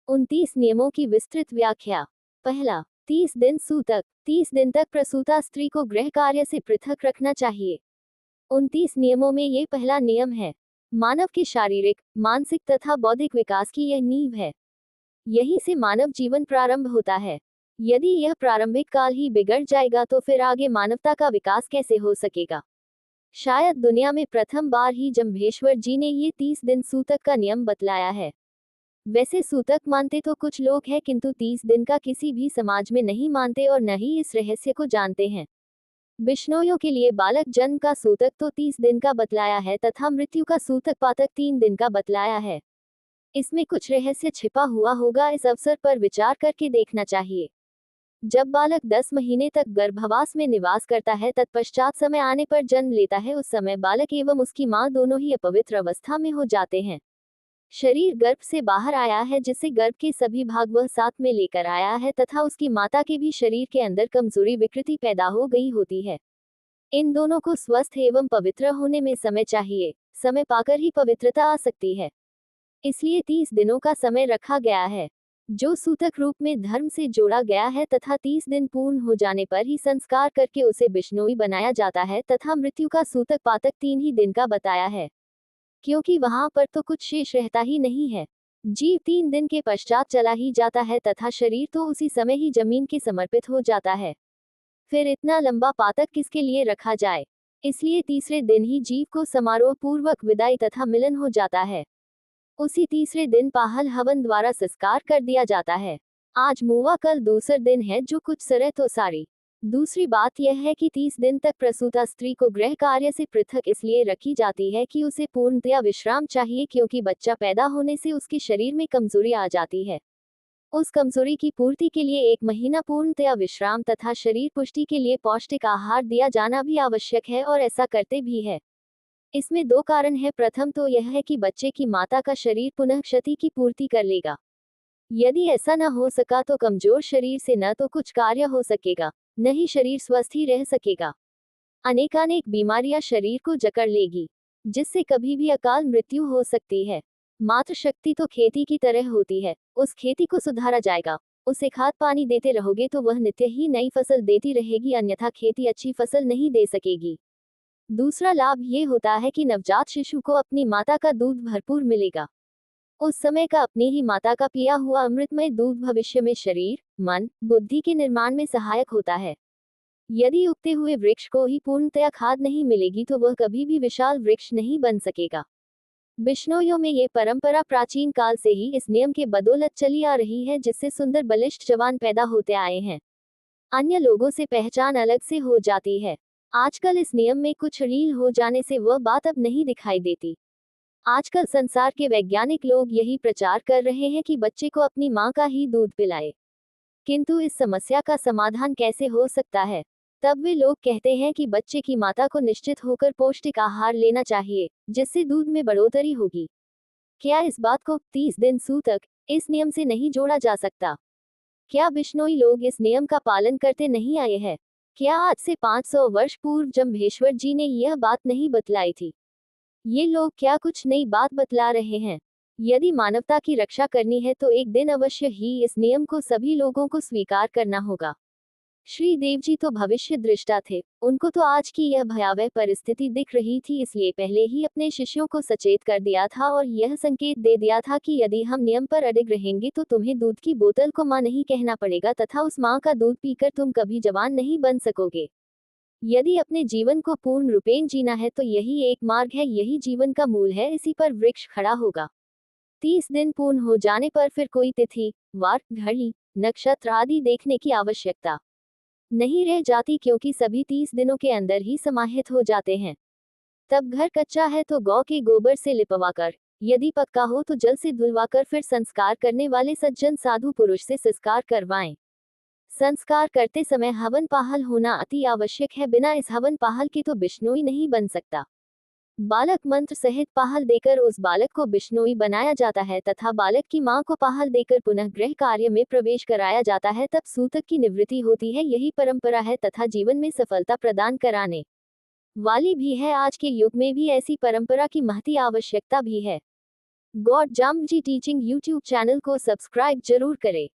29 नियमों की विस्तृत व्याख्या। पहला, 30 दिन सूतक। 30 दिन तक प्रसूता स्त्री को गृह कार्य से पृथक रखना चाहिए। 29 नियमों में ये पहला नियम है। मानव के शारीरिक, मानसिक तथा बौद्धिक विकास की यह नींव है। यहीं से मानव जीवन प्रारंभ होता है। यदि यह प्रारंभिक काल ही बिगड़ जाएगा तो फिर आगे मानवता का विकास कैसे हो सकेगा। शायद दुनिया में प्रथम बार ही जम्भेश्वर जी ने ये 30 दिन सूतक का नियम बतलाया है। वैसे सूतक मानते तो कुछ लोग हैं, किंतु 30 दिन का किसी भी समाज में नहीं मानते और न ही इस रहस्य को जानते हैं। बिश्नोइयों के लिए बालक जन्म का सूतक तो 30 दिन का बतलाया है तथा मृत्यु का सूतक पातक 3 दिन का बतलाया है। इसमें कुछ रहस्य छिपा हुआ होगा, इस अवसर पर विचार करके देखना चाहिए। जब बालक 10 महीने तक गर्भावास में निवास करता है, तत्पश्चात समय आने पर जन्म लेता है, उस समय बालक एवं उसकी मां दोनों ही अपवित्र अवस्था में हो जाते हैं। शरीर गर्भ से बाहर आया है, जिससे गर्भ के सभी भाग वह साथ में लेकर आया है तथा उसकी माता के भी शरीर के अंदर कमजोरी विकृति पैदा हो गई होती है। इन दोनों को स्वस्थ एवं पवित्र होने में समय चाहिए। समय पाकर ही पवित्रता आ सकती है। इसलिए 30 दिनों का समय रखा गया है, जो सूतक रूप में धर्म से जोड़ा गया है तथा 30 दिन पूर्ण हो जाने पर ही संस्कार करके उसे बिश्नोई बनाया जाता है तथा मृत्यु का सूतक पातक 3 ही दिन का बताया है, क्योंकि वहां पर तो कुछ शेष रहता ही नहीं है। जीव 3 दिन के पश्चात चला ही जाता है तथा शरीर तो उसी समय ही जमीन के समर्पित हो जाता है। फिर इतना लंबा पातक किसके लिए रखा जाए। इसलिए तीसरे दिन ही जीव को समारोह पूर्वक विदाई तथा मिलन हो जाता है। उसी तीसरे दिन पाहल हवन द्वारा संस्कार कर दिया जाता है। आज मुआ, कल दूसर दिन है, जो कुछ सरे तो सारी। दूसरी बात यह है कि 30 दिन तक प्रसूता स्त्री को गृह कार्य से पृथक इसलिए रखी जाती है कि उसे पूर्णतया विश्राम चाहिए, क्योंकि बच्चा पैदा होने से उसके शरीर में कमजोरी आ जाती है। उस कमजोरी की पूर्ति के लिए 1 महीना पूर्णतया विश्राम तथा शरीर पुष्टि के लिए पौष्टिक आहार दिया जाना भी आवश्यक है, और ऐसा करते भी है। इसमें 2 कारण है। प्रथम तो यह है कि बच्चे की माता का शरीर पुनः क्षति की पूर्ति कर लेगा। यदि ऐसा न हो सका तो कमजोर शरीर से न तो कुछ कार्य हो सकेगा, न ही शरीर स्वस्थ ही रह सकेगा। अनेकानेक बीमारियां शरीर को जकड़ लेगी, जिससे कभी भी अकाल मृत्यु हो सकती है। मातृशक्ति तो खेती की तरह होती है, उस खेती को सुधारा जाएगा। उसे खाद पानी देते रहोगे तो वह नित्य ही नई फसल देती रहेगी, अन्यथा खेती अच्छी फसल नहीं दे सकेगी। दूसरा लाभ ये होता है कि नवजात शिशु को अपनी माता का दूध भरपूर मिलेगा। उस समय का अपनी ही माता का पिया हुआ अमृतमय दूध भविष्य में शरीर, मन, बुद्धि के निर्माण में सहायक होता है। यदि उगते हुए वृक्ष को ही पूर्णतया खाद नहीं मिलेगी तो वह कभी भी विशाल वृक्ष नहीं बन सकेगा। बिश्नोइयों में ये परंपरा प्राचीन काल से ही इस नियम के बदौलत चली आ रही है, जिससे सुंदर बलिष्ठ जवान पैदा होते आए हैं। अन्य लोगों से पहचान अलग से हो जाती है। आजकल इस नियम में कुछ ढील हो जाने से वह बात अब नहीं दिखाई देती। आजकल संसार के वैज्ञानिक लोग यही प्रचार कर रहे हैं कि बच्चे को अपनी मां का ही दूध पिलाए। किंतु इस समस्या का समाधान कैसे हो सकता है? तब वे लोग कहते हैं कि बच्चे की माता को निश्चित होकर पौष्टिक आहार लेना चाहिए, जिससे दूध में बढ़ोतरी होगी। क्या इस बात को 30 दिन सूतक इस नियम से नहीं जोड़ा जा सकता? क्या बिश्नोई लोग इस नियम का पालन करते नहीं आए हैं? क्या आज से 500 वर्ष पूर्व जम्भेश्वर जी ने यह बात नहीं बतलाई थी? ये लोग क्या कुछ नई बात बतला रहे हैं? यदि मानवता की रक्षा करनी है तो एक दिन अवश्य ही इस नियम को सभी लोगों को स्वीकार करना होगा। श्री देव जी तो भविष्य दृष्टा थे, उनको तो आज की यह भयावह परिस्थिति दिख रही थी, इसलिए पहले ही अपने शिष्यों को सचेत कर दिया था और यह संकेत दे दिया था कि यदि हम नियम पर अडिग रहेंगे तो तुम्हें दूध की बोतल को मां नहीं कहना पड़ेगा तथा उस मां का दूध पीकर तुम कभी जवान नहीं बन सकोगे। यदि अपने जीवन को पूर्ण रूपेण जीना है तो यही एक मार्ग है, यही जीवन का मूल है, इसी पर वृक्ष खड़ा होगा। 30 दिन पूर्ण हो जाने पर फिर कोई तिथि, वार, घड़ी, नक्षत्र आदि देखने की आवश्यकता नहीं रह जाती, क्योंकि सभी 30 दिनों के अंदर ही समाहित हो जाते हैं। तब घर कच्चा है तो गौ के गोबर से लिपवाकर, यदि पक्का हो तो जल से धुलवाकर फिर संस्कार करने वाले सज्जन साधु पुरुष से संस्कार करवाएं। संस्कार करते समय हवन पाहल होना अति आवश्यक है, बिना इस हवन पाहल के तो बिश्नोई नहीं बन सकता। बालक मंत्र सहित पाहल देकर उस बालक को बिश्नोई बनाया जाता है तथा बालक की मां को पाहल देकर पुनः गृह कार्य में प्रवेश कराया जाता है, तब सूतक की निवृत्ति होती है। यही परंपरा है तथा जीवन में सफलता प्रदान कराने वाली भी है। आज के युग में भी ऐसी परंपरा की महती आवश्यकता भी है। गॉड जाम्बजी टीचिंग यूट्यूब चैनल को सब्सक्राइब जरूर करें।